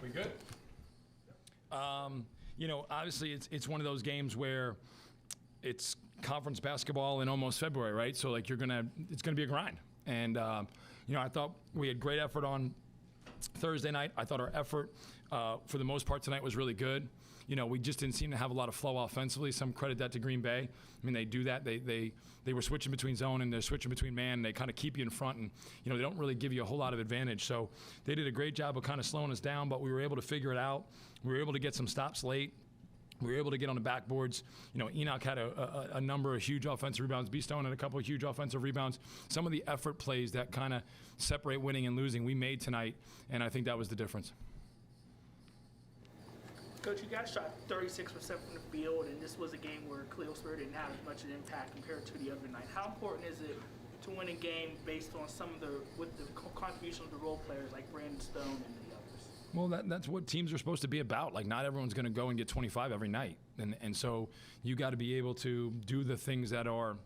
We good? Obviously it's one of those games where it's conference basketball in almost February, right? So like it's gonna be a grind. And I thought we had great effort on Thursday night. I thought our effort for the most part tonight was really good. We just didn't seem to have a lot of flow offensively. Some credit that to Green Bay. I mean, they do that. They were switching between zone and they're switching between man. And they kind of keep you in front, and they don't really give you a whole lot of advantage. So they did a great job of kind of slowing us down, but we were able to figure it out. We were able to get some stops late. We were able to get on the backboards. Enoch had a number of huge offensive rebounds. B-Stone had a couple of huge offensive rebounds. Some of the effort plays that kind of separate winning and losing we made tonight, and I think that was the difference. Coach, you guys shot 36% from the field, and this was a game where Khalil Spur didn't have as much of an impact compared to the other night. How important is it to win a game based on with the contribution of the role players like Brandon Stone and the others? Well, that's what teams are supposed to be about. Like, not everyone's going to go and get 25 every night, and so you got to be able to do the things that are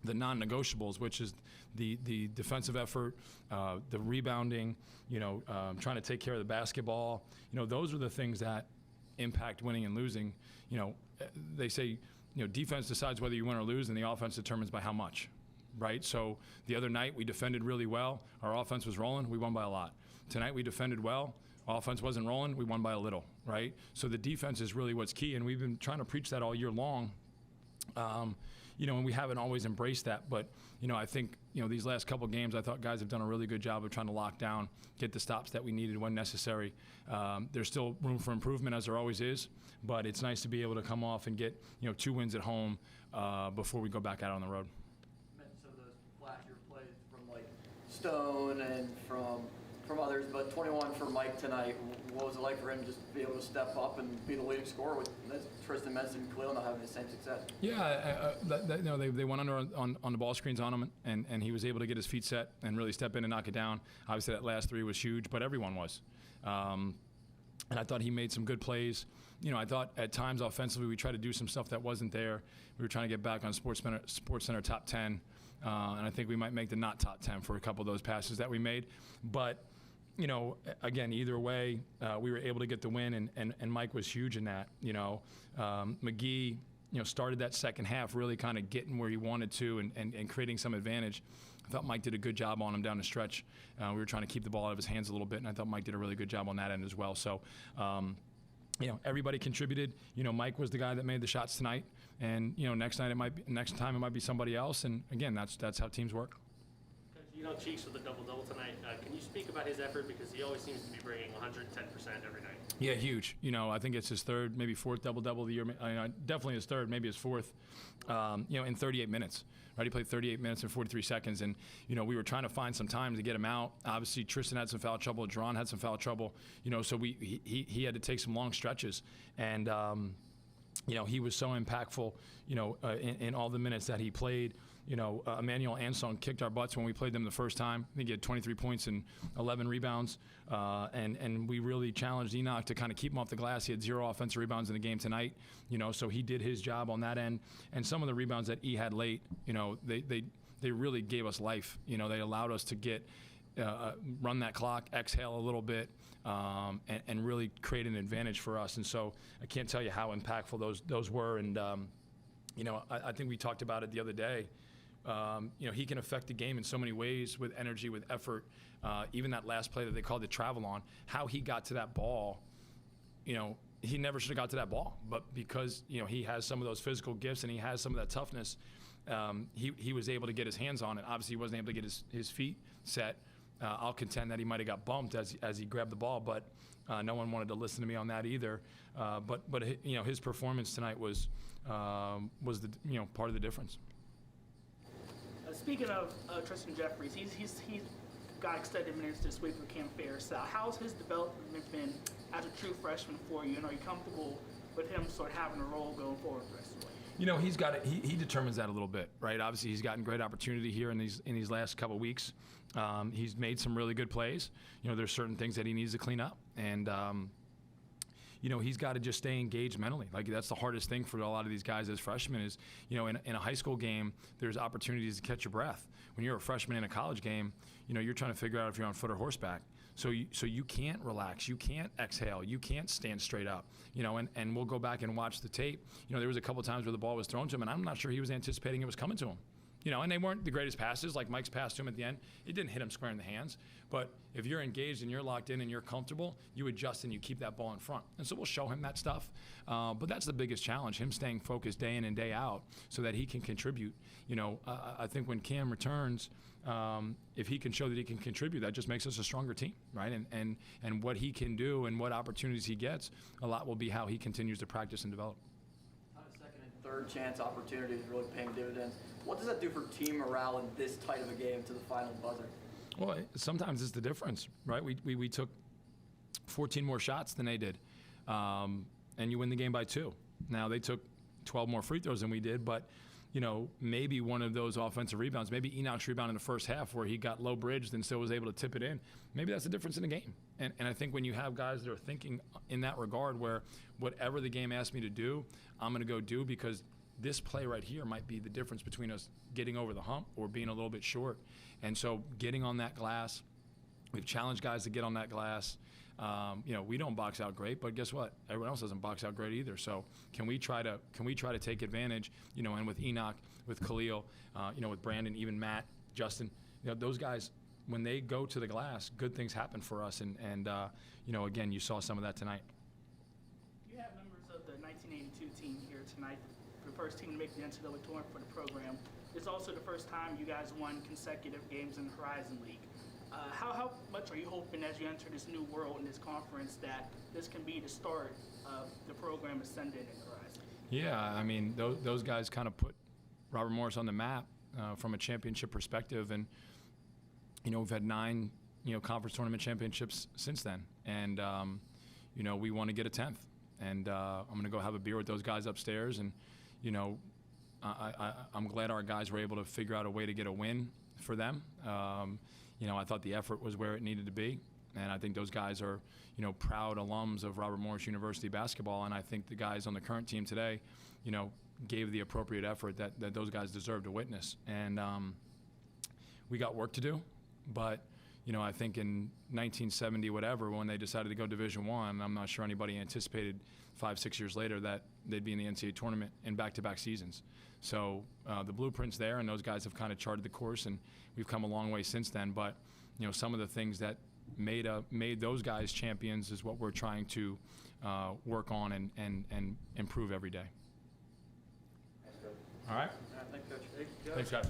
the non-negotiables, which is the defensive effort, the rebounding, trying to take care of the basketball. Those are the things that impact winning and losing. They say, defense decides whether you win or lose, and the offense determines by how much, right? So the other night we defended really well. Our offense was rolling. We won by a lot. Tonight we defended well. Offense wasn't rolling. We won by a little, right? So the defense is really what's key, and we've been trying to preach that all year long. And we haven't always embraced that, but I think these last couple of games, I thought guys have done a really good job of trying to lock down, get the stops that we needed when necessary. There's still room for improvement, as there always is, but it's nice to be able to come off and get 2 wins at home before we go back out on the road. You mentioned some of those flashier plays from like Stone and from others, but 21 for Mike tonight. What was it like for him just to be able to step up and be the leading scorer with Tristan Menson and Khalil not having the same success? Yeah, they went under on the ball screens on him, and he was able to get his feet set and really step in and knock it down. Obviously, that last 3 was huge, but everyone was. And I thought he made some good plays. I thought at times offensively we tried to do some stuff that wasn't there. We were trying to get back on SportsCenter top 10, and I think we might make the not top 10 for a couple of those passes that we made. But again, either way, we were able to get the win, and Mike was huge in that. McGee, started that second half really kind of getting where he wanted to and creating some advantage. I thought Mike did a good job on him down the stretch. We were trying to keep the ball out of his hands a little bit, and I thought Mike did a really good job on that end as well. So, everybody contributed. Mike was the guy that made the shots tonight, and next time it might be somebody else. And again, that's how teams work. Cheeks with a double-double tonight. Can you speak about his effort, because he always seems to be bringing 110% every night? Yeah, huge. I think it's his third, maybe fourth double-double of the year. Definitely his third, maybe his fourth. In 38 minutes. Right, he played 38 minutes and 43 seconds, and we were trying to find some time to get him out. Obviously, Tristan had some foul trouble. Jerron had some foul trouble. So he had to take some long stretches, and he was so impactful. In all the minutes that he played. Emmanuel Ansong kicked our butts when we played them the first time. I think he had 23 points and 11 rebounds, and we really challenged Enoch to kind of keep him off the glass. He had 0 offensive rebounds in the game tonight, so he did his job on that end. And some of the rebounds that he had late, they really gave us life. They allowed us to get run that clock, exhale a little bit, and really create an advantage for us. And so I can't tell you how impactful those were. And I think we talked about it the other day. He can affect the game in so many ways with energy, with effort. Even that last play that they called the travel on, how he got to that ball, he never should have got to that ball. But because, he has some of those physical gifts and he has some of that toughness, he was able to get his hands on it. Obviously, he wasn't able to get his feet set. I'll contend that he might have got bumped as he grabbed the ball, but no one wanted to listen to me on that either. But his performance tonight was the part of the difference. Speaking of Tristan Jeffries, he's got extended minutes this week with Cam Ferris. How's his development been as a true freshman for you? And are you comfortable with him sort of having a role going forward the rest of the way? He's got it. He determines that a little bit, right? Obviously, he's gotten great opportunity here in these last couple of weeks. He's made some really good plays. There's certain things that he needs to clean up, and he's got to just stay engaged mentally. Like, that's the hardest thing for a lot of these guys as freshmen is, in a high school game, there's opportunities to catch your breath. When you're a freshman in a college game, you're trying to figure out if you're on foot or horseback. So you can't relax, you can't exhale, you can't stand straight up, and we'll go back and watch the tape. There was a couple times where the ball was thrown to him, and I'm not sure he was anticipating it was coming to him. And they weren't the greatest passes, like Mike's pass to him at the end. It didn't hit him square in the hands. But if you're engaged and you're locked in and you're comfortable, you adjust and you keep that ball in front. And so we'll show him that stuff. But that's the biggest challenge, him staying focused day in and day out so that he can contribute. I think when Cam returns, if he can show that he can contribute, that just makes us a stronger team, right? And what he can do and what opportunities he gets, a lot will be how he continues to practice and develop. Second and third chance opportunities really paying dividends. What does that do for team morale in this tight of a game to the final buzzer? Well, sometimes it's the difference, right? We took 14 more shots than they did, and you win the game by 2. Now, they took 12 more free throws than we did, but maybe one of those offensive rebounds, maybe Enoch's rebound in the first half where he got low bridged and still was able to tip it in, maybe that's the difference in the game. And I think when you have guys that are thinking in that regard where whatever the game asks me to do, I'm going to go do because this play right here might be the difference between us getting over the hump or being a little bit short. And so getting on that glass, we've challenged guys to get on that glass. We don't box out great, but guess what? Everyone else doesn't box out great either. So can we try to take advantage? And with Enoch, with Khalil, with Brandon, even Matt, Justin, those guys, when they go to the glass, good things happen for us. And again, you saw some of that tonight. You have members of the 1982 team here tonight, the first team to make the NCAA tournament for the program. It's also the first time you guys won consecutive games in the Horizon League. How much are you hoping as you enter this new world in this conference that this can be the start of the program ascending in the Horizon? Yeah, I mean, those guys kind of put Robert Morris on the map from a championship perspective. And, we've had 9, conference tournament championships since then. And, we want to get a 10th. And I'm going to go have a beer with those guys upstairs. And, I'm glad our guys were able to figure out a way to get a win for them. I thought the effort was where it needed to be. And I think those guys are, proud alums of Robert Morris University basketball. And I think the guys on the current team today, gave the appropriate effort that those guys deserve to witness. And we got work to do. But, I think in 1970, whatever, when they decided to go Division I, I'm not sure anybody anticipated 5-6 years later that they'd be in the NCAA tournament in back-to-back seasons. So the blueprint's there, and those guys have kind of charted the course, and we've come a long way since then. But, some of the things that made those guys champions is what we're trying to work on and improve every day. Thanks, Coach. All right? Thanks, Coach. Thanks, guys.